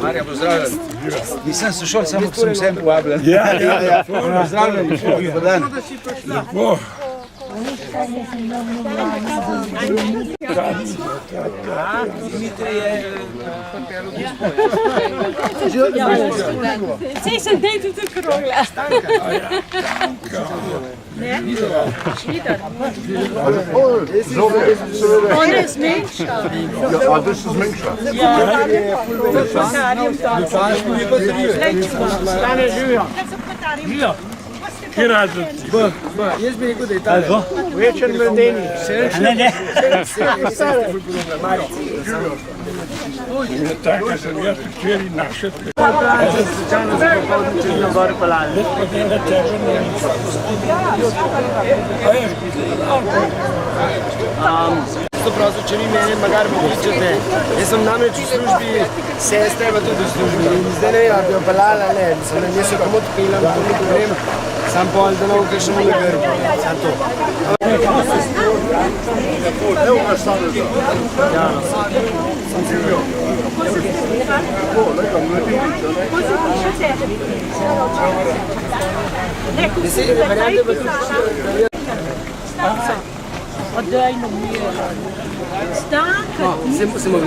Marja, pozdravljen. Nisem sošol, samo ko sem vsem povabljen. Ja. Pozdravljen, dober dan. Lepo. Sej se dej tudi krogla. Ona je zmenša. A this is Menša. Stane živijo. Kje razred? Jaz bi rekel, da je ta Večer mladeni. Taka sem jaz včeraj našel. To prosto, če vi mene magar pokličete, jaz sem namreč v službi sestre, pa tudi v službi. In zdaj ne, da bi jo pelala, ne, jaz se komod pelam, to ni problem, sam pol, da ne bo kakšen na grbu, sam to. Evo ga stane za. Ja. Oddajno mi je. Stanka. Se mogu.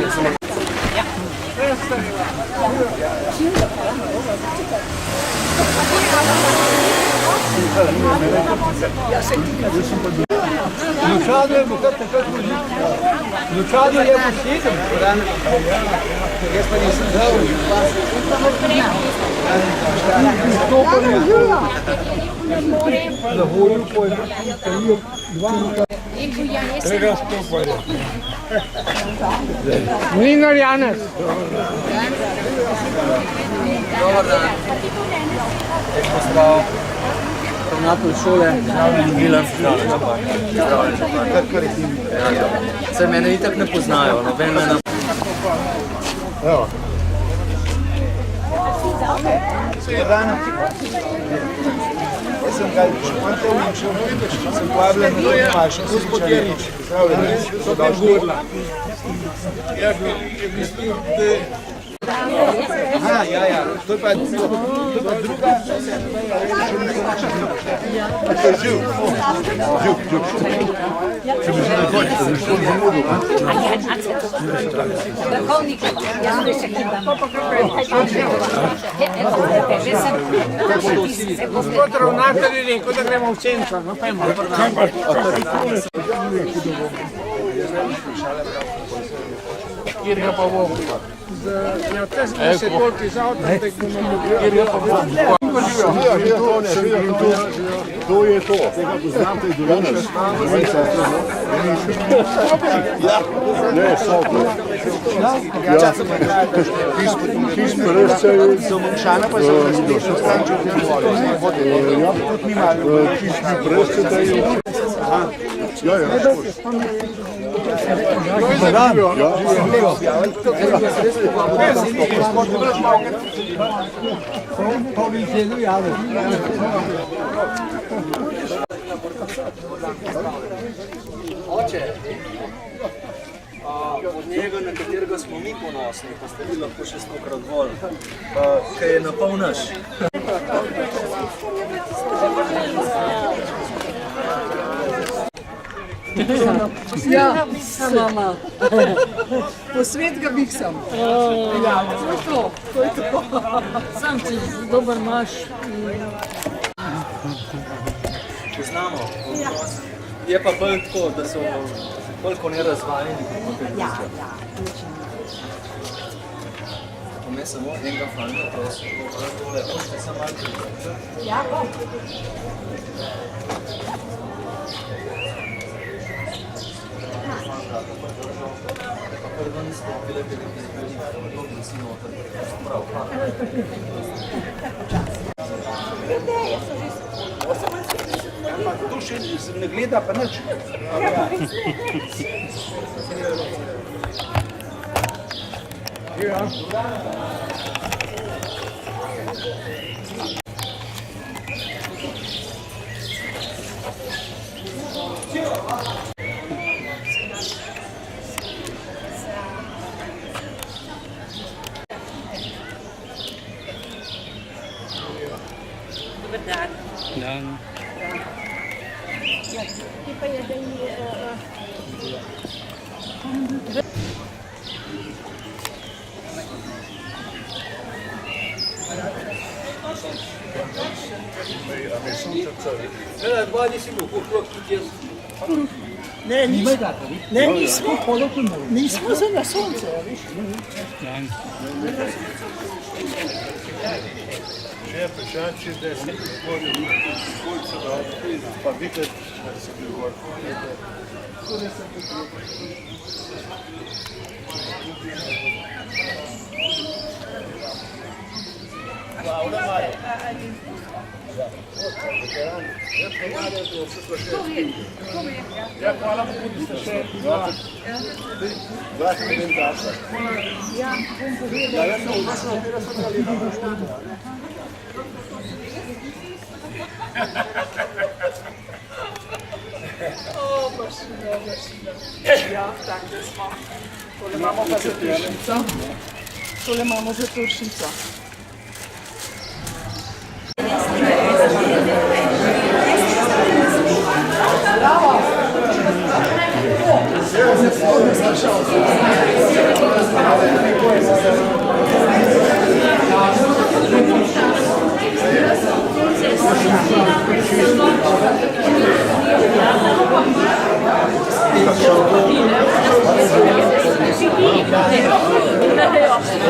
Lučado je posjetil. Jaz pa nisem dal. Zahodil pojma. Tega stopanja. Mlinar Janez. Dobar dan. Pozdrav. Ravnatelj šole. Milan Zdravljen. Se mene itak ne poznajo, noben me nam... Evo. Dobar dan. Jaz sem ga sem povabljen na Tomaša. Gospod Jerič. Zdravljen. Ja, v bistvu, Aha, ja. To je pa druga. To je živ. Živ. Če bi se ne dojte, da bi šlo zamudu. Gospod ravnatelj je rekel, da gremo v centrum, no pa imamo. Kjer ga pa bomo? Ja, te smo se toliko iz avta, da bomo kjer ga pa bomo. To je to. Tega poznate do danes. Ja. Ne, so to. Ja. Pismo resce So Momšana pa so različno stranče v tem voli. Ja. Pismo presce da je. Ja. Oče, od njega, na katerega smo mi ponosni, pa ste vi lahko še 100-krat bolj, kaj je napol naš. Ja, sama. Posvet ga bih sam. Ja, to je to. Sam si dober imaš. Poznamo. Je pa bolj tako, da so koliko nerazvajeni. Ja. Ne samo enega fanta, prosim. Hočete samo malo. Ja, bom. To še ne gleda pa nič. Ne, nismo se na sonce, viš? Še pešači, da se prihodil školce, pa videti, da se prihodil. Ja, hvala, da ste še dva komentarja. Ja, bom povedal. Ja, sem vprašal, katera so ta leta poštena. Ja, tako smo. Tole imamo pa za turšico. Tole imamo za turšico.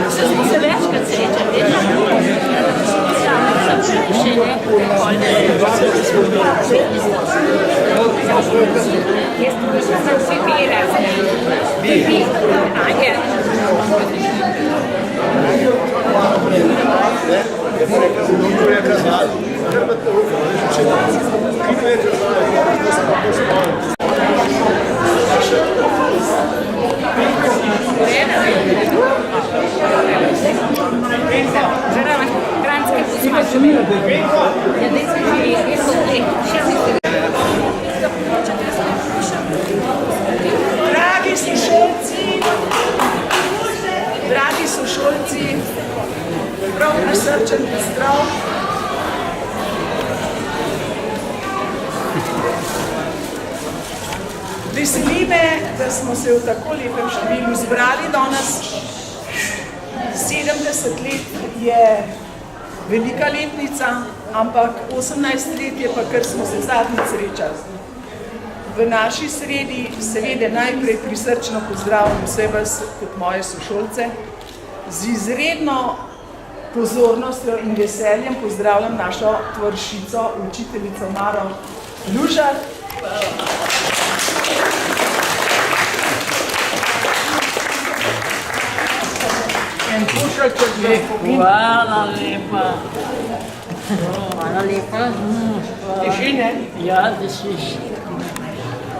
Smo se večkrat srečali, Dragi sošolci, prav prisrčen pozdrav. Veseli me, da smo se v tako lepem številu zbrali danes. 70 let je velika letnica, ampak 18 let je pa, ker smo se zadnjič srečali. V naši sredi seveda najprej prisrčno pozdravljam vse vas kot moje sošolce. Z izredno pozornostjo in veseljem pozdravljam našo tvoršico, učiteljico Maro Lužar. En pušalček je spomin. Hvala lepa. Hvala lepa. Teži, ne? Ja, držiš.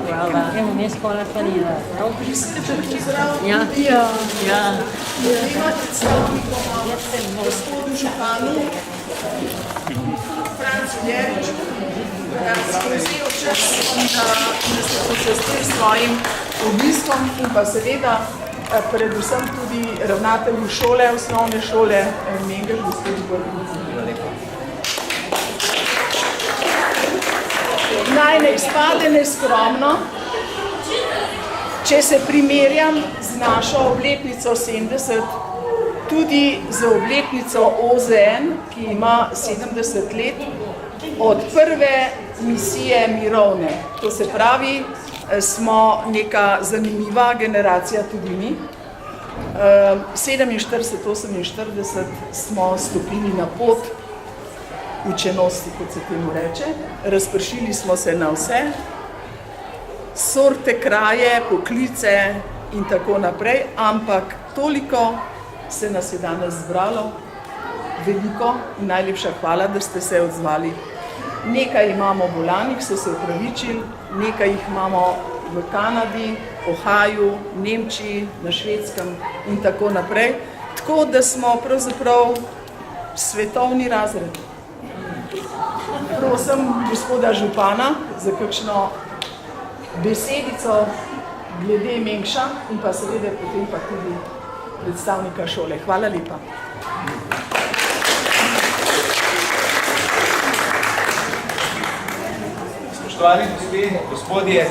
Hvala. Evo, ne skola farila. Prisrčen pozdrav. Ja. Ja. Dvema predstavnikoma, gospodu županu, Francu Ljeriču, da smo vzeli čas in da se počastil s svojim obiskom in pa seveda predvsem tudi ravnatelju šole, osnovne šole Mengel, gospodu Borgovicu. Naj ne izpade neskromno, če se primerjam z našo obletnico 70, tudi z obletnico OZN, ki ima 70 let, od prve misije mirovne. To se pravi, smo neka zanimiva generacija tudi mi. 47-48 smo stopili na pot učenosti, kot se temu reče. Razpršili smo se na vse sorte, kraje, poklice in tako naprej, ampak toliko se nas je danes zbralo, veliko in najlepša hvala, da ste se odzvali. Nekaj imamo bolanih, so se opravičili, nekaj jih imamo v Kanadi, Ohaju, Nemčiji, na Švedskem in tako naprej. Tako da smo pravzaprav svetovni razred. Prosim gospoda župana za kakšno besedico glede Mengša in pa seveda potem pa tudi predstavnika šole. Hvala lepa. Spoštovani gospe, gospodje,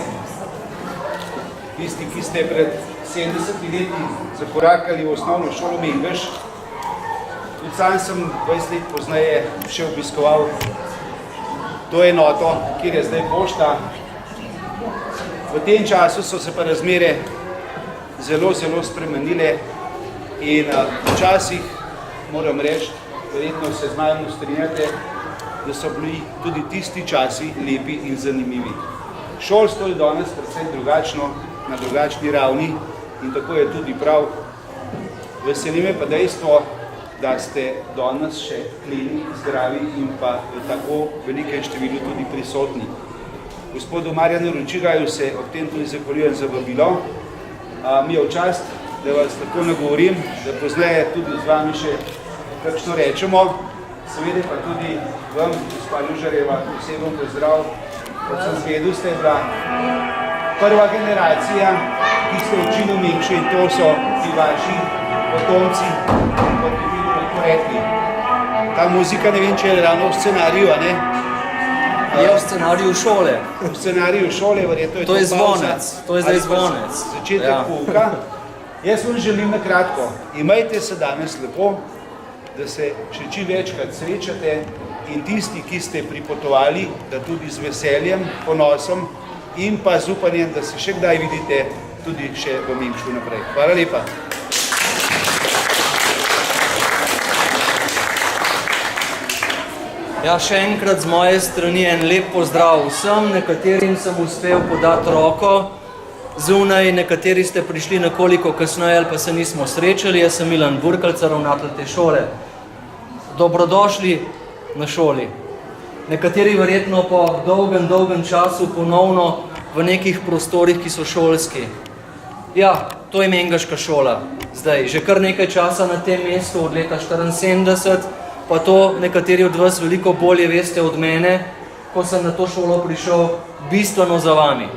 tisti, ki ste pred 70 leti zakorakali v osnovno šolo Mengeš, tudi sam sem 20 let pozneje še obiskoval to enoto, kjer je zdaj pošta. V tem času so se pa razmere zelo spremenile in včasih, moram reči, verjetno se z mano strinjate, da so bili tudi tisti časi lepi in zanimivi. Šolstvo je danes predvsem drugačno, na drugačni ravni in tako je tudi prav. Veseli me pa dejstvo, da ste danes še kleni, zdravi in pa v tako velikem številu tudi prisotni. Gospodu Marjanu Ručigaju se ob tem tudi zahvaljujem za vabilo. Mi je v čast, da vas tako nagovorim, da pozneje tudi z vami še kakšno rečemo. Seveda pa tudi vam, gospa Ljužarjeva, poseben pozdrav. Kot sem zvedel, ste bila prva generacija, ki ste učili v Mengšu in to so ti vaši potomci, kot bi bili tako rekli. Ta muzika, ne vem, če je ravno v scenariju, a ne? Je v scenariju šole. V scenariju šole, verjetno je to je zvonec. To je zdaj zvonec. Začetek pouka. Jaz vam želim na kratko, imejte se danes lepo, da se še čim večkrat srečate in tisti, ki ste pripotovali, da tudi z veseljem, ponosom in pa z upanjem, da se še kdaj vidite tudi še v Mengšu naprej. Hvala lepa. Ja, še enkrat z moje strani en lep pozdrav vsem, nekaterim sem uspel podati roko, zunaj, nekateri ste prišli nekoliko kasneje ali pa se nismo srečali, jaz sem Milan Burkalca, ravnatelj te šole. Dobrodošli na šoli. Nekateri verjetno po dolgem času ponovno v nekih prostorih, ki so šolski. Ja, to je Mengeška šola. Zdaj, že kar nekaj časa na tem mestu, od leta 1974, pa to nekateri od vas veliko bolje veste od mene, ko sem na to šolo prišel bistveno za vami.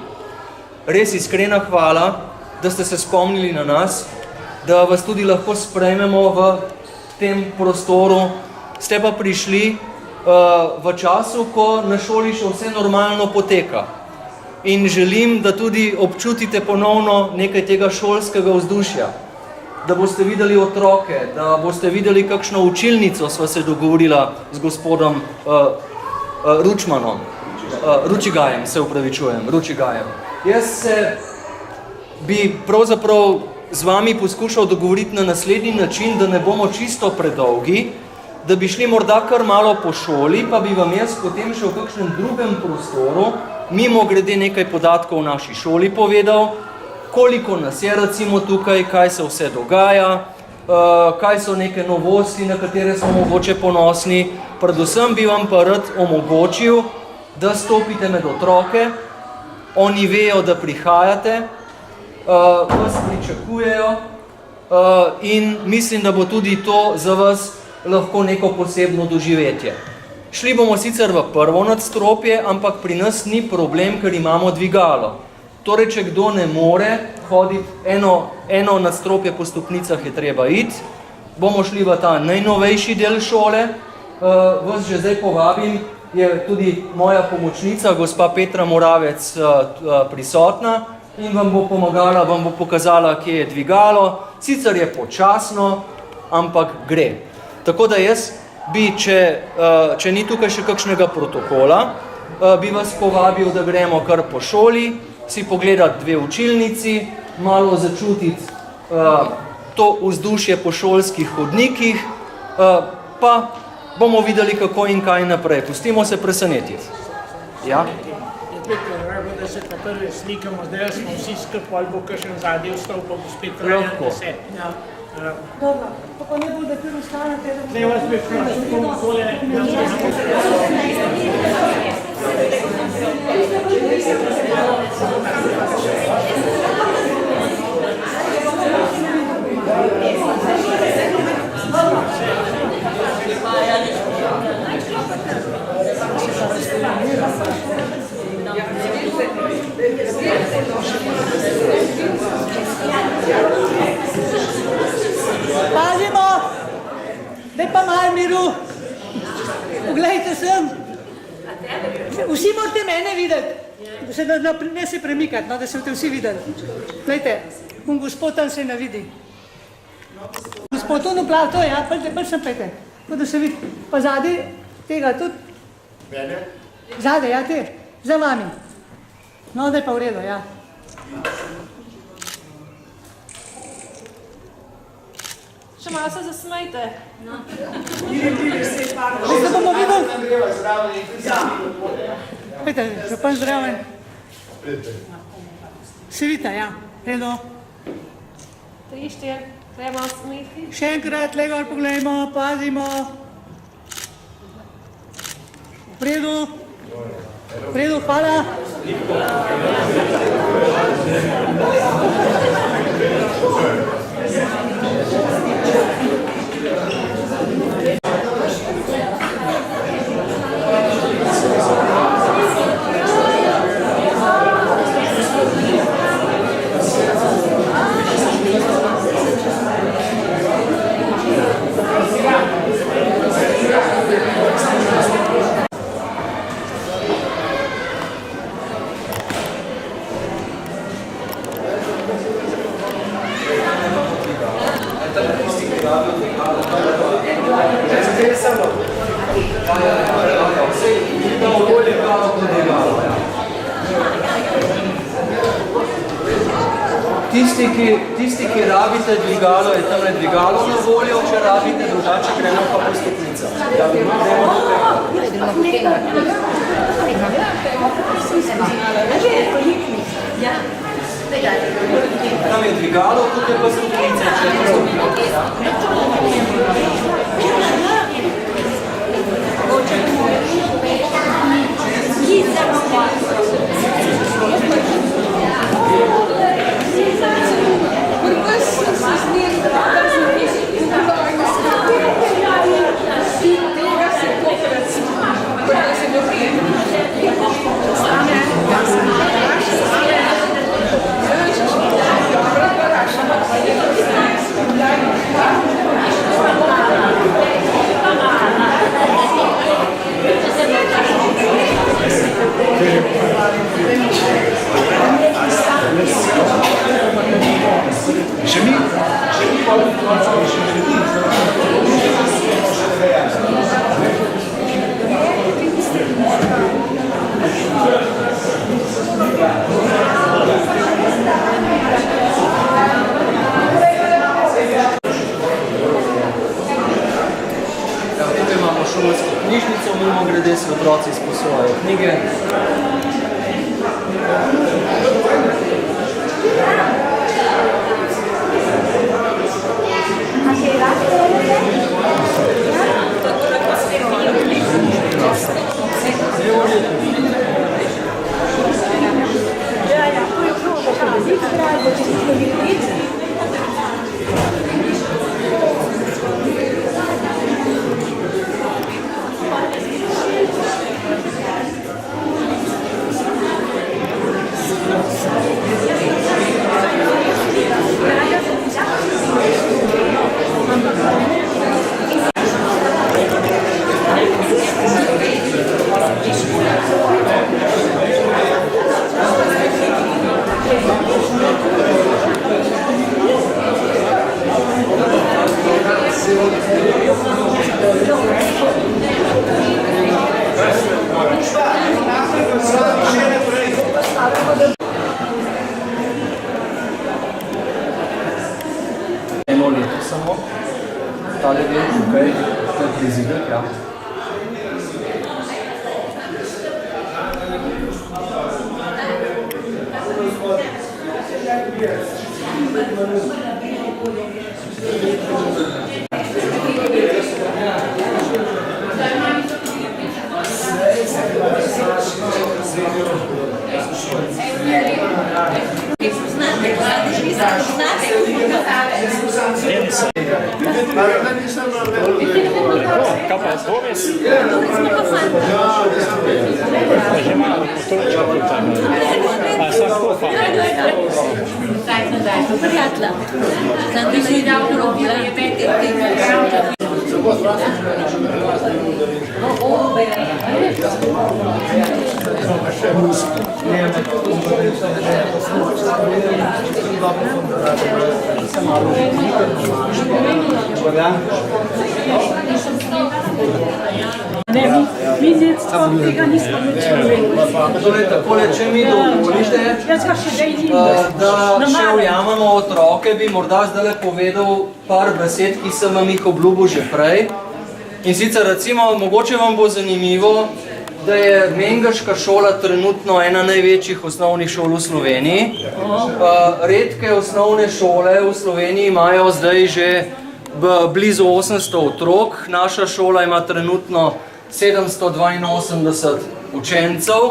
Res iskrena hvala, da ste se spomnili na nas, da vas tudi lahko sprejmemo v tem prostoru. Ste pa prišli v času, ko na šoli še vse normalno poteka. In želim, da tudi občutite ponovno nekaj tega šolskega vzdušja. Da boste videli otroke, da boste videli kakšno učilnico, sva se dogovorila z gospodom Ručigajem, se upravičujem, Ručigajem. Jaz se bi pravzaprav z vami poskušal dogovoriti na naslednji način, da ne bomo čisto predolgi, da bi šli morda kar malo po šoli, pa bi vam jaz potem še v kakšnem drugem prostoru mimo grede nekaj podatkov v naši šoli povedal, koliko nas je recimo tukaj, kaj se vse dogaja, kaj so neke novosti, na katere smo mogoče ponosni. Predvsem bi vam pa rad omogočil, da stopite med otroke, oni vejo, da prihajate, vas pričakujejo in mislim, da bo tudi to za vas lahko neko posebno doživetje. Šli bomo sicer v prvo nadstropje, ampak pri nas ni problem, ker imamo dvigalo. Torej, če kdo ne more hoditi, eno nadstropje po stopnicah je treba iti, bomo šli v ta najnovejši del šole. Vas že zdaj povabim, je tudi moja pomočnica, gospa Petra Moravec, prisotna in vam bo pomagala, vam bo pokazala, kje je dvigalo. Sicer je počasno, ampak gre. Tako da jaz bi, če ni tukaj še kakšnega protokola, bi vas povabil, da gremo kar po šoli, si pogledati dve učilnici, malo začutiti to vzdušje po šolskih hodnikih, pa bomo videli, kako in kaj naprej. Pustimo se presenetiti. Ja? Je spet rabo, da se takoj slikamo, zdaj smo vsi skupaj, ali bo kakšen zadnji vstal, pa bo spet trajal, da se. Dobro, pa ne bo, da ti ostanete. Ne, vas bi vprašal, tole. Pazimo, daj pa malo miru. Poglejte sem. Vsi morate mene videti, ne se premikati, no, da se te vsi videli. Glejte, gospod tam se ne vidi. Gospod on uplav, to je, ja, prč sem pejte, tako da se vidi. Pa zadaj tega tudi. Mene? Zadaj, ja, te, za vami. No, da je pa v redu, ja. Še malo se zasmejte. Da bomo videli. Pejte, župan zdraven. Se vidite, ja, redo. 3, 4, treba smeti. Še enkrat, le gor pogledajmo, pazimo. V redu, hvala. Tisti, ki rabite dvigalo, je tam dvigalo na voljo, če rabite, drugače gremo pa po stopnicah. Tam je dvigalo, tukaj pa stopnice, če je knjižnico, mimo grede se otroci izposojajo knjige. Eno leto samo, tale del tukaj, to je prizidek, ja. Kaj pa je zgoves? Že malo potoča po tam. A sam to fa. Prijatla. Sam ti si dal urobila. Ne, mi nic tega nismo več imeli. Torej, takole, če mi dovolite, Jaz ga še dej ni. da še ujamemo otroke, bi morda zdaj povedal par besed, ki sem vam jih obljubil že prej. In sicer recimo, mogoče vam bo zanimivo, da je Mengaška šola trenutno ena največjih osnovnih šol v Sloveniji. Redke osnovne šole v Sloveniji imajo zdaj že blizu 800 otrok. Naša šola ima trenutno 782 učencev.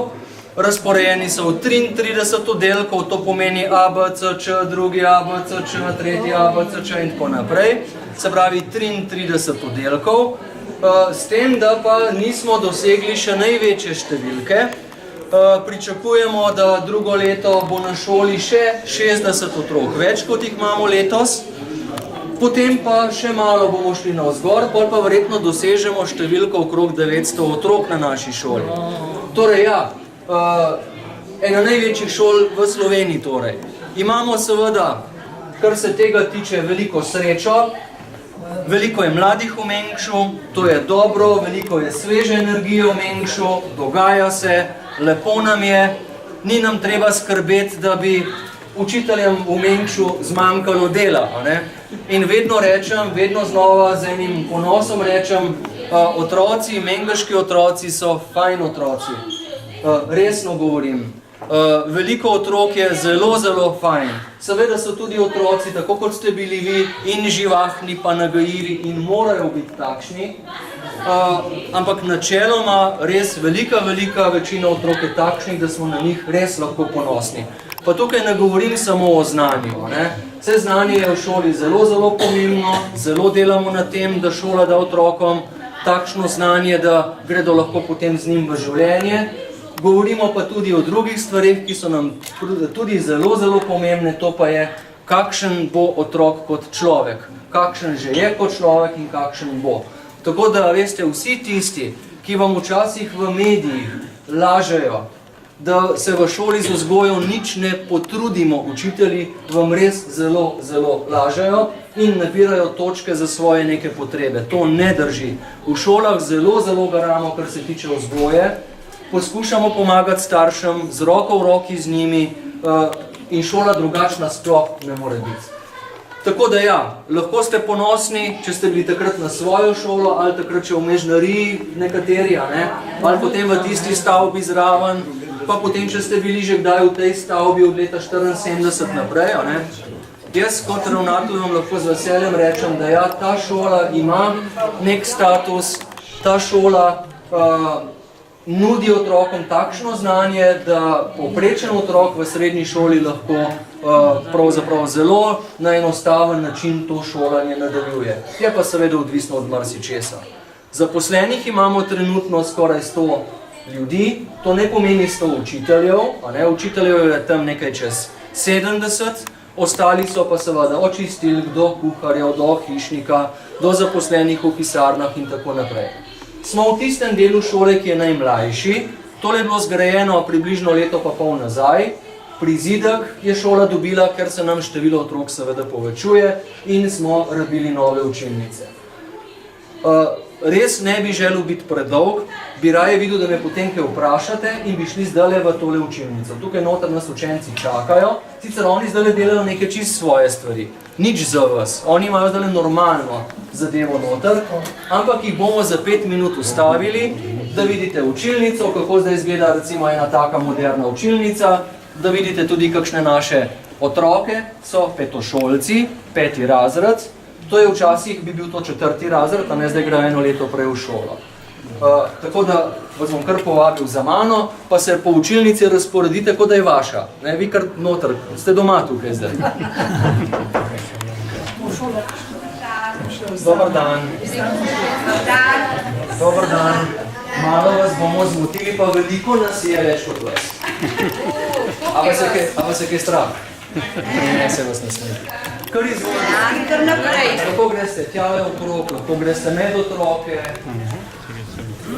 Razporejeni so v 33 oddelkov, to pomeni ABCČ, drugi ABCČ, tretji ABCČ in tako naprej. Se pravi 33 oddelkov. S tem, da pa nismo dosegli še največje številke. Pričakujemo, da drugo leto bo na šoli še 60 otrok več, kot jih imamo letos. Potem pa še malo bomo šli navzgor, potem pa verjetno dosežemo številko okrog 900 otrok na naši šoli. Torej ja, ena največjih šol v Sloveniji torej. Imamo seveda, kar se tega tiče, veliko srečo. Veliko je mladih v Mengšu, to je dobro, veliko je sveže energije v Mengšu, dogaja se, lepo nam je, ni nam treba skrbeti, da bi učiteljem v Mengšu zmanjkalo dela. In vedno rečem, vedno znova z enim ponosom rečem, otroci, mengaški otroci so fajn otroci. Resno govorim. Veliko otrok je zelo, zelo fajn. Seveda so tudi otroci, tako kot ste bili vi, in živahni, pa nagajivi in morajo biti takšni. Ampak načeloma res velika večina otrok je takšnih, da smo na njih res lahko ponosni. Pa tukaj ne govorim samo o znanju. Vse znanje je v šoli zelo, zelo pomembno, zelo delamo na tem, da šola da otrokom takšno znanje, da gredo lahko potem z njim v življenje. Govorimo pa tudi o drugih stvarih, ki so nam tudi zelo, zelo pomembne, to pa je, kakšen bo otrok kot človek, kakšen že je kot človek in kakšen bo. Tako da, veste, vsi tisti, ki vam včasih v medijih lažejo, da se v šoli z vzgojo nič ne potrudimo, učitelji vam res zelo, zelo lažejo in nabirajo točke za svoje neke potrebe. To ne drži. V šolah zelo, zelo garamo, kar se tiče vzgoje. Poskušamo pomagati staršem, z roko v roki z njimi in šola drugačna sploh ne more biti. Tako da ja, lahko ste ponosni, če ste bili takrat na svojo šolo ali takrat še v Mežnariji nekateri, ali potem v tisti stavbi zraven, pa potem, če ste bili že kdaj v tej stavbi od leta 74 naprej. Jaz kot ravnatelj vam lahko z veseljem rečem, da ja, ta šola ima nek status, ta šola nudi otrokom takšno znanje, da povprečen otrok v srednji šoli lahko pravzaprav zelo na enostaven način to šolanje nadaljuje. Je pa seveda odvisno od marsičesa. Zaposlenih imamo trenutno skoraj 100 ljudi, to ne pomeni 100 učiteljev, učiteljev je tam nekaj čez 70, ostali so pa seveda od čistilk do kuharjev, do hišnika, do zaposlenih v pisarnah in tako naprej. Smo v tistem delu šole, ki je najmlajši. Tole je bilo zgrajeno približno leto pa pol nazaj. Prizidek je šola dobila, ker se nam število otrok seveda povečuje in smo rabili nove učilnice. Res ne bi želel biti predolg, bi raje videl, da me potem kaj vprašate in bi šli zdajle v tole učilnico. Tukaj noter nas učenci čakajo, sicer oni zdajle delajo neke čist svoje stvari. Nič za vas, oni imajo zdajle normalno zadevo noter, ampak jih bomo za 5 minut ustavili, da vidite učilnico, kako zdaj izgleda recimo ena taka moderna učilnica, da vidite tudi kakšne naše otroke, so petošolci, 5. razred, to je včasih bi bil to 4. razred, a ne zdaj gre eno leto prej v šolo. Tako da vas bom kar povabil za mano, pa se po učilnici razporedite, kot da je vaša. Vi kar noter, ste doma tukaj zdaj. Dobar dan. Dobar dan. Malo vas bomo zmotili, pa veliko nas je več kot vas. A vas je kaj strah? Ne, se vas ne smeti. Kar izvolite. Kar naprej. Lahko greste tjale okrog, lahko greste med otroke,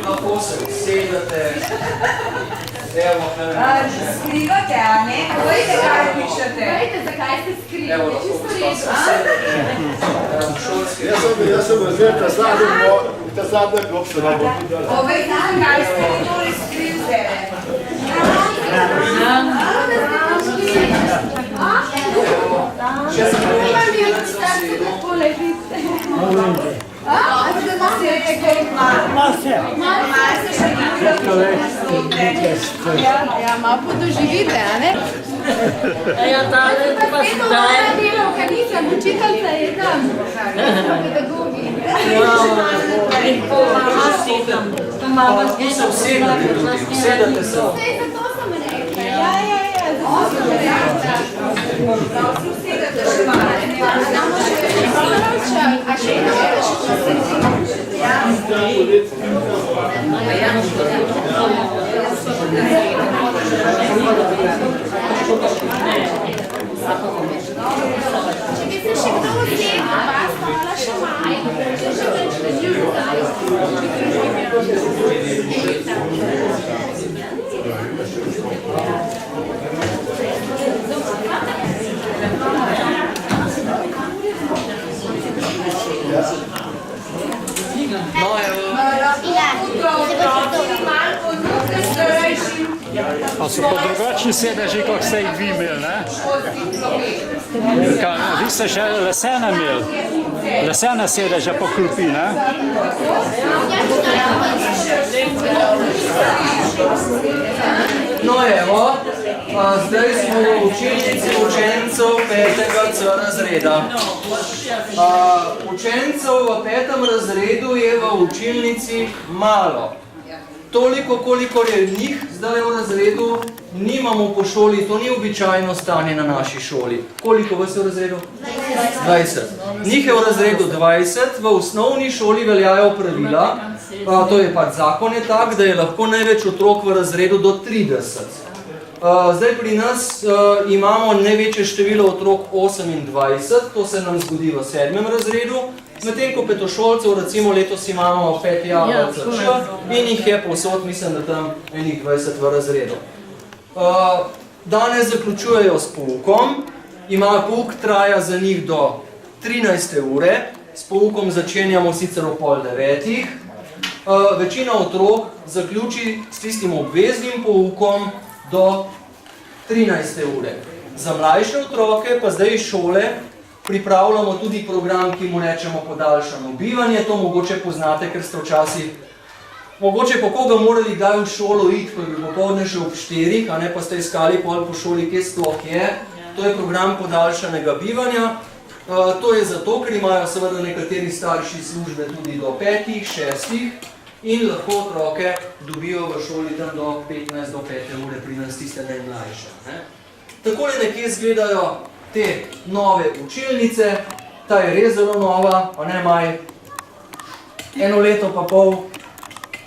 lahko se usedete. Evo, Skrivate, a ne? Povejte, kaj pišete. Povejte, zakaj ste skrili. Evo, lahko gospa se usedete. Evo, šolski. Jaz sem vzel ta zadnja klop se ne bo tudi dala. Povejte, zakaj ste tole skrivate. Še se Ja, malo podoživite, a ne? Ja, tale pa si daje. Delavka nisem, učiteljica je tam. Pedagogi. Mama in se usedate tudi, usedate se. Sej, zato sem rekla. Ja, zato sem rekla. Prav si usedate še malo. A še če bi se še kdo vzeli, vas hvala še malo. Če že več ne No, evo. Pa so pa drugačni sedeži, kot ste jih vi imeli, ne? Vi ste še lesene imeli, lesene sedeže po klopi, ne? No evo, zdaj smo v učilnici učencev 5. C razreda. Učencev v 5. razredu je v učilnici malo. Toliko, kolikor je njih zdaj v razredu, nimamo po šoli, to ni običajno stanje na naši šoli. Koliko vas je v razredu? 20. Njih je v razredu 20, v osnovni šoli veljajo pravila, to je pač zakon je tak, da je lahko največ otrok v razredu do 30. Zdaj pri nas imamo največje število otrok 28, to se nam zgodi v 7. razredu, medtem ko petošolcev, recimo letos imamo 5 in jih je povsod, mislim, da tam enih 20 v razredu. Danes zaključujejo s poukom, pouk traja za njih do 13. ure, s poukom začenjamo sicer o 8:30. Večina otrok zaključi s tistim obveznim poukom do 13. ure. Za mlajše otroke pa zdaj iz šole pripravljamo tudi program, ki mu rečemo podaljšano bivanje. To mogoče poznate, ker ste včasih mogoče po koga morali kdaj v šolo iti, ko je bil popoldne že ob 4, a ne pa ste iskali pol po šoli, kje sploh je. To je program podaljšanega bivanja. To je zato, ker imajo seveda nekateri starši službe tudi do 5, 6 in lahko otroke dobijo v šoli tam do 15 do 5 ure, pri nas tiste najmlajše. Takole nekje izgledajo te nove učilnice, ta je res zelo nova, a ne Maj, 1 leto pa pol,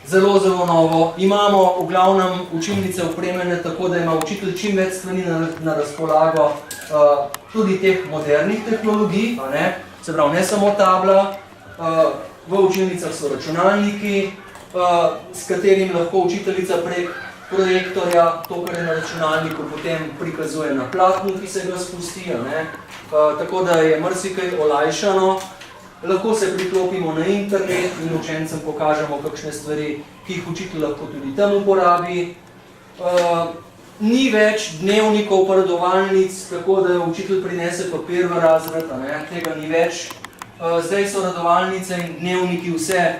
zelo, zelo novo. Imamo v glavnem učilnice opremljene tako, da ima učitelj čim več strani na razpolago tudi teh modernih tehnologij, a ne? Se pravi, ne samo tabla, v učilnicah so računalniki, s katerim lahko učiteljica prek projektorja, to, kar je na računalniku, potem prikazuje na platnu, ki se ga spusti, a ne? Tako da je marsikaj olajšano. Lahko se priklopimo na internet in učencem pokažemo kakšne stvari, ki jih učitelj lahko tudi tam uporabi. Ni več dnevnikov, paradovalnic, tako da učitelj prinese papir v razred, a ne? Tega ni več. Zdaj so radovalnice in dnevniki vse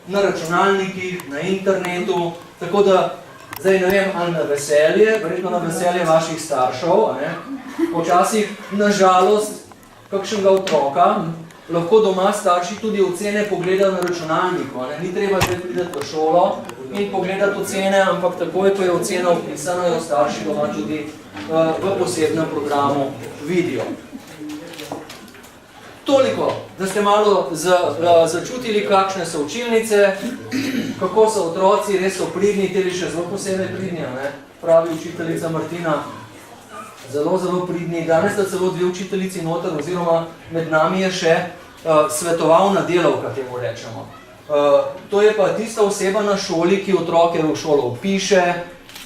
na računalnikih, na internetu, tako da zdaj ne vem, ali na veselje, verjetno na veselje vaših staršev, a ne? Počasih, na žalost, kakšnega otroka, lahko doma starši tudi ocene pogledajo na računalniku, a ne? Ni treba zdaj priti v šolo in pogledati ocene, ampak takoj, ko je ocena vpisana, jo starši doma tudi v posebnem programu vidijo. Toliko, da ste malo začutili, kakšne so učilnice, kako so otroci, res so pridni, teli še zelo posebej pridni, ne? Pravi učiteljica Martina. zelo, zelo pridni. Danes sta celo 2 učiteljici noter, oziroma med nami je še svetovalna delavka, temu rečemo. To je pa tista oseba na šoli, ki otroke v šolo vpiše,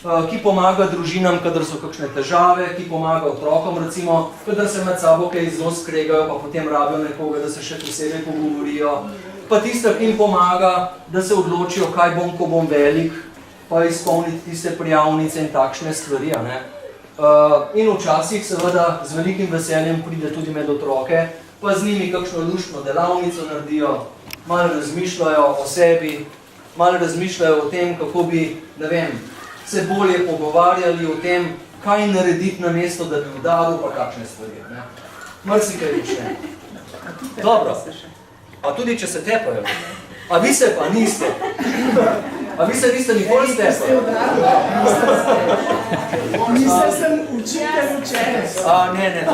ki pomaga družinam, kadar so kakšne težave, ki pomaga otrokom, recimo, kadar se med sabo kaj zelo skregajo, pa potem rabijo nekoga, da se še posebej pogovorijo. Pa tista, ki jim pomaga, da se odločijo, kaj bom, ko bom velik, pa izpolniti tiste prijavnice in takšne stvari. In včasih seveda z velikim veseljem pride tudi med otroke, pa z njimi kakšno luštno delavnico naredijo, malo razmišljajo o sebi, malo razmišljajo o tem, kako bi, ne vem, se bolje pogovarjali o tem, kaj narediti na mesto, da bi udaril, pa kakšne stvari. Marsikaj učne. Dobro. A tudi, če se tepajo. A vi se pa niste. A vi se niste nikoli stepali. Mislim, sem učitelj učenec. Ne,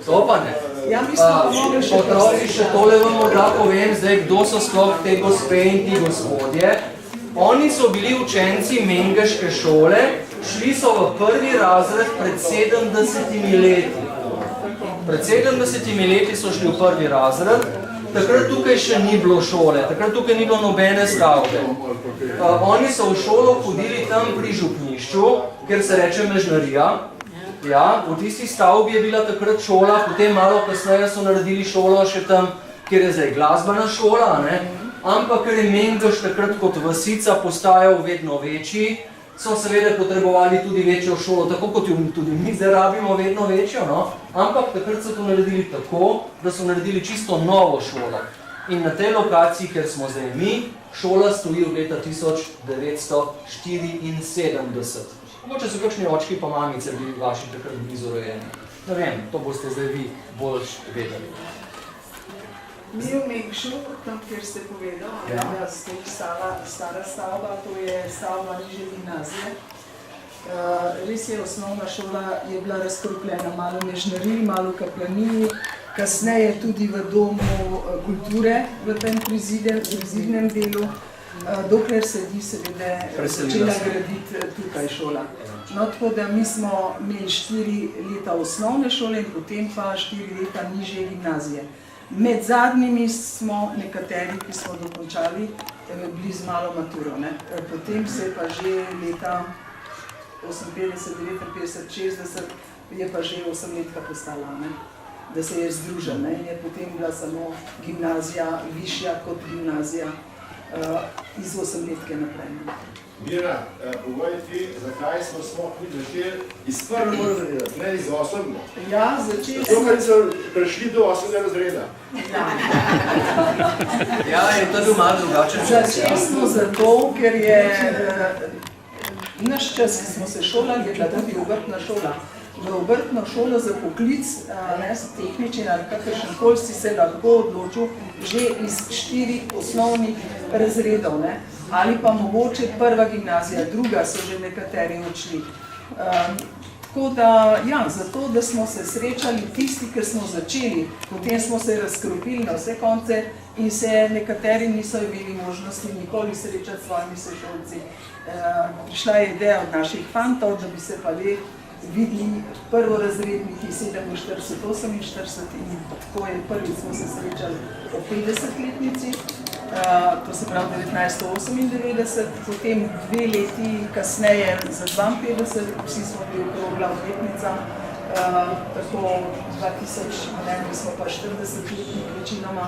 to pa ne. Ja, mislim, pa mogli še otroci, še tole vam morda povem, zdaj, kdo so sploh te gospe in ti gospodje. Oni so bili učenci Mengeške šole, šli so v 1. razred pred 70 leti. Pred 70 leti so šli v 1. razred, takrat tukaj še ni bilo šole, takrat tukaj ni bilo nobene stavbe. Oni so v šolo hodili tam pri župnišču, kjer se reče Mežnarija. Ja, v tisti stavbi je bila takrat šola, potem malo kasneje so naredili šolo še tam, kjer je zdaj glasbena šola, ne? Ampak ker je Mengeš takrat kot vasica postajal vedno večji, so seveda potrebovali tudi večjo šolo, tako kot jo tudi mi zdaj rabimo vedno večjo, no? Ampak takrat so to naredili tako, da so naredili čisto novo šolo. In na tej lokaciji, kjer smo zdaj mi, šola stoji od leta 1974. Mogoče so kakšni očki pa mamice bili vaši takrat blizu rojeni. Ne vem, to boste zdaj vi bolj vedeli. Mi v Mengšu, tam, kjer ste povedali, da stoji stara stavba, to je stavba nižje gimnazije. Res je, osnovna šola je bila razkropljena, malo Mežnariji, malo Kaplaniji, kasneje tudi v domu kulture, v tem prizidnem delu, dokler se ni seveda začela graditi tukaj šola. No, tako da mi smo imeli 4 leta osnovne šole in potem pa 4 leta nižje gimnazije. Med zadnjimi smo nekateri, ki smo dokončali, bili z malo maturo. Potem se je pa že leta 58, 59, 60 je pa že 8-letka postala, da se je združen. In je potem bila samo gimnazija višja kot gimnazija iz 8-letke naprej. Mira, povej ti, zakaj smo sploh mi začeli iz 1. razreda, ne iz 8. Ja, začeli smo. Zato, ker so prišli do 8. razreda. Ja, je to bil malo drugačen čas. Začeli smo zato, ker je naš čas, ki smo se šolali, je bila tudi obrtna šola. V obrtno šolo za poklic, tehnični ali kakršenkoli si se lahko odločil že iz 4 osnovnih razredov, ali pa mogoče 1. gimnazija, 2. so že nekateri odšli. Tako da, ja, zato, da smo se srečali tisti, ker smo začeli, potem smo se razkropili na vse konce in se nekateri niso imeli možnosti nikoli srečati s svojimi sošolci. Prišla je ideja od naših fantov, da bi se pa videli prvorazredniki 47, 48 in tako je prvič smo se srečali o 50-letnici, to se pravi 1998, potem 2 leti kasneje za 52, vsi smo bili okrogla obletnica, tako 2000, smo pa 40-letnik večinoma,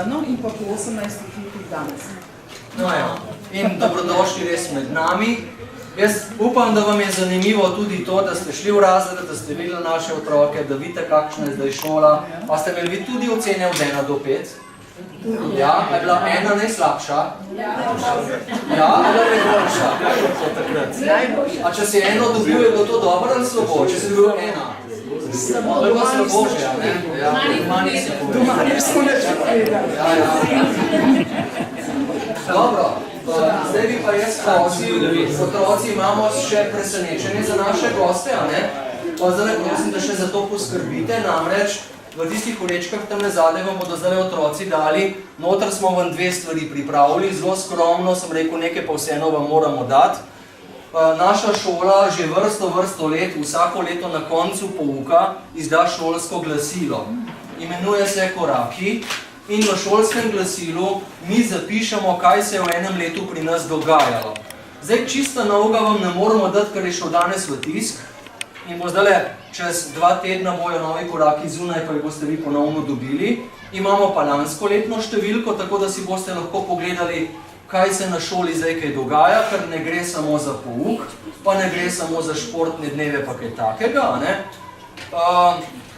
no in pa po 18 letih danes. No ja, in dobrodošli res med nami. Jaz upam, da vam je zanimivo tudi to, da ste šli v razred, da ste videli naše otroke, da vidite, kakšna je zdaj šola. Pa ste imeli vi tudi ocene od 1 do 5? Ja, je bila 1 najslabša? Ja, je bila najboljša? A če si 1 dobil, je bilo to dobro ali slabo? Če si dobil 1? Slabo, doma nismo neč povedali. Dobro. Zdaj bi pa jaz prosil, otroci imamo še presenečenje za naše goste, a ne? Pa zdaj prosim, da še za to poskrbite, namreč v tistih vrečkah tam nazadaj vam bodo zdaj otroci dali, noter smo vam 2 stvari pripravili, zelo skromno sem rekel, nekaj pa vseeno vam moramo dati. Naša šola že vrsto let, vsako leto na koncu pouka izda šolsko glasilo. Imenuje se Koraki in v šolskem glasilu mi zapišemo, kaj se je v enem letu pri nas dogajalo. Zdaj, čisto novega vam ne moramo dati, ker je šel danes v tisk in bo zdaj čez 2 tedna bojo novi koraki zunaj, pa jih boste vi ponovno dobili. Imamo pa lansko letno številko, tako da si boste lahko pogledali, kaj se na šoli zdaj kaj dogaja, ker ne gre samo za pouk, pa ne gre samo za športne dneve, pa kaj takega, ne?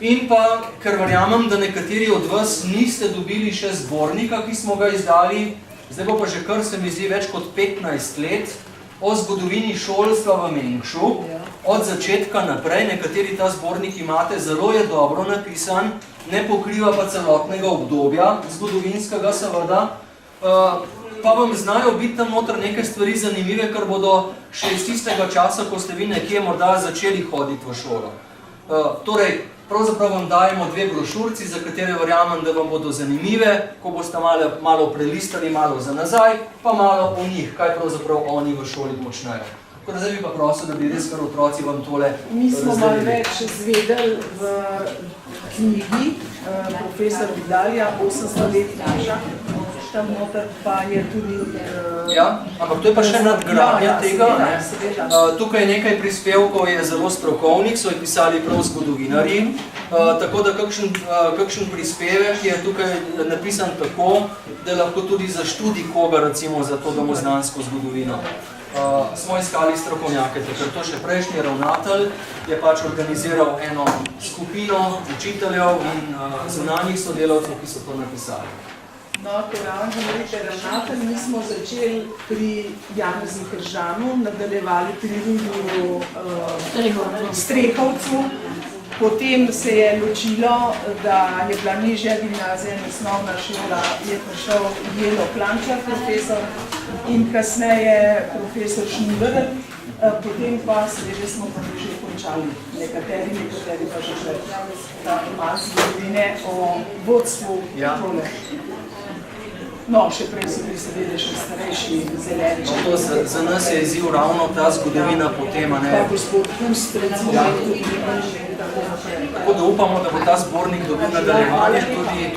In pa, ker verjamem, da nekateri od vas niste dobili še zbornika, ki smo ga izdali, zdaj bo pa že kar se mi zdi več kot 15 let, o zgodovini šolstva v Mengšu, od začetka naprej, nekateri ta zbornik imate, zelo je dobro napisan, ne pokriva pa celotnega obdobja, zgodovinskega seveda, pa vam znajo biti tam noter neke stvari zanimive, ker bodo še iz tistega časa, ko ste vi nekje morda začeli hoditi v šolo. Torej, pravzaprav vam dajemo 2 brošurci, za katere verjamem, da vam bodo zanimive, ko boste malo prelistali, malo za nazaj, pa malo o njih, kaj pravzaprav oni v šoli počnejo. Tako da zdaj bi pa prosil, da bi res kar otroci vam tole razdelili. Mi smo malo več zvedeli v knjigi profesor Vidalija, 800 let naša, tam noter pa je tudi... Ja, ampak to je pa še nadgradnja tega. Tukaj nekaj prispevkov je zelo strokovnih, so jih pisali prav zgodovinarji, tako da kakšen prispevek je tukaj napisan tako, da lahko tudi za študij koga, recimo za to domoznansko zgodovino. Smo iskali strokovnjake, ker to še prejšnji ravnatelj je pač organiziral eno skupino učiteljev in zunanjih sodelavcev, ki so to napisali. No, ko ravno govorite ravnatelj, mi smo začeli pri Janezu Kržanu, nadaljevali pri Rudu Strehovcu, potem se je ločilo, da je bila nižja gimnazija in osnovna šola, je prišel Jelo Plančar, profesor, in kasneje profesor Šnivrl, potem pa seveda smo pa že končali nekateri pa že šli malo zgodovine o vodstvu šole. No, še prej so bili seveda še starejši zeleni. Za nas je izziv ravno ta zgodovina potem, a ne? Pa gospod Pust, recimo, tako da upamo, da bo ta zbornik dobil nadaljevanje tudi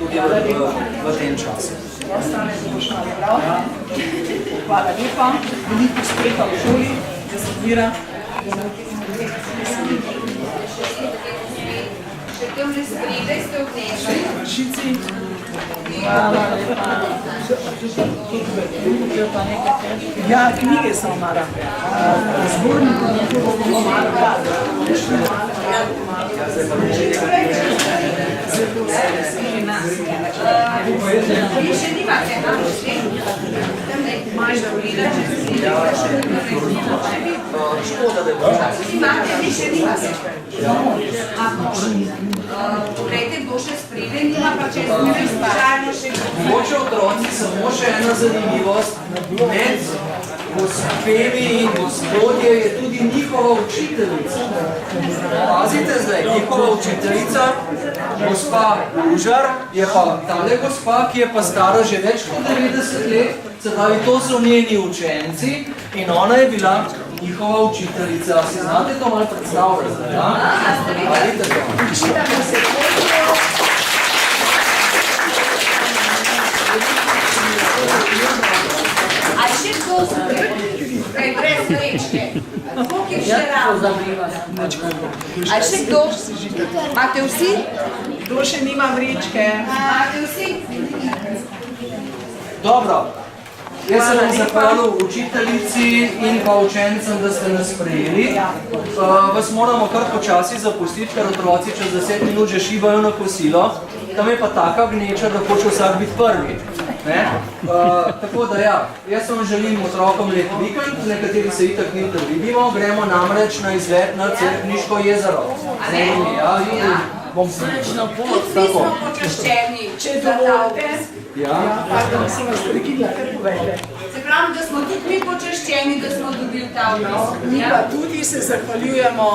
v tem času. Hvala lepa, veliko uspeha v šoli, da se odmira. Še tem že spredaj ste odnesli. Vršici. Hvala lepa. Ja, knjige so Mara. Zbornik bomo Mara. Vi še nimate, Majda Vrida, Škoda, da je bo čas. imate, vi še nimate. Poglejte, kdo še spredaj nima, pa če smo slučajno še Mogoče otroci, samo še ena zanimivost, med gospemi in gospodje je tudi njihova učiteljica. Pazite zdaj, njihova učiteljica, gospa Užar, je pa tale gospa, ki je pa stara že več kot 90 let, se pravi, to so njeni učenci in ona je bila njihova učiteljica. Si znate to malo predstavljati? Ja? Vidite to? A še kdo spredaj, brez vrečke? Koliko je še ravno? A še kdo? Imate vsi? Kdo še nima vrečke? Imate vsi? Dobro. Jaz se vam zahvalil učiteljici in pa učencem, da ste nas sprejeli. Vas moramo kar počasi zapustiti, ker otroci čez 10 minut že šibajo na kosilo. Tam je pa taka gneča, da hoče vsak biti prvi. Tako da ja, jaz vam želim otrokom lep vikend, nekateri se itak nikdar vidimo, gremo namreč na izlet na Cerkniško jezero. Srečno pot, mi smo počaščeni, če dovolite. Pardon, sem vas prekidla, kar povejte. Se pravi, da smo tudi mi počaščeni, da smo dobili ta obraz. Mi pa tudi se zahvaljujemo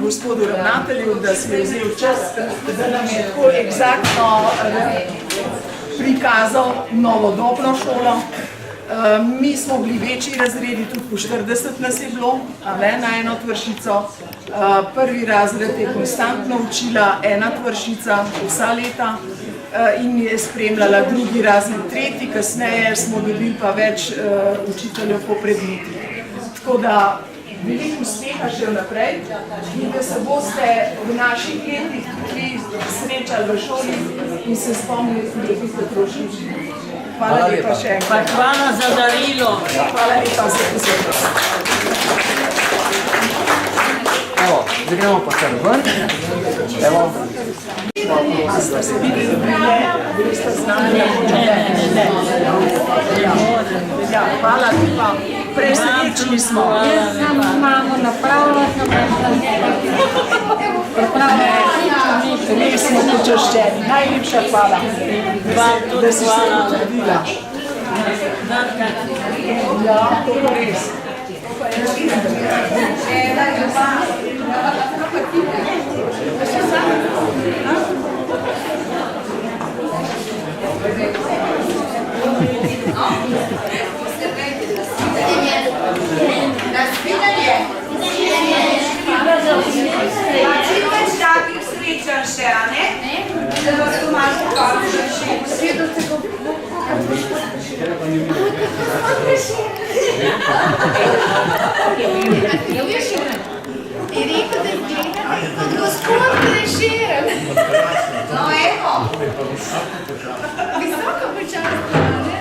gospodu ravnatelju, da si je vzel čas, da nam je tako eksaktno prikazal novodobno šolo. Mi smo bili večji razredi, tudi po 40 nas je bilo, a ne, na eno tvršico. Prvi razred je konstantno učila ena tvršica vsa leta in je spremljala drugi razred, tretji, kasneje smo dobili pa več učiteljev po predmetih. Tako da veliko uspeha še vnaprej in da se boste v naših letih tudi srečali v šoli in se spomnili tudi otroštva. Hvala lepa še enkrat. Hvala za darilo. Hvala lepa za pozornost. Evo, zdaj gremo pa kar ven. Evo. A ste se videli, bili ste znani? Ne. Ja, hvala lepa. Presrečni smo. Jaz sem mamo napravila, Res smo počaščeni. Najlepša hvala. Da si se potrudila. Ja, to je res. Čim več takih srečanj še, a ne? Da vas to malo pokažem še. Je rekel, da gledate kot gospod Prešeren. No, evo. Visoko počasno, ne?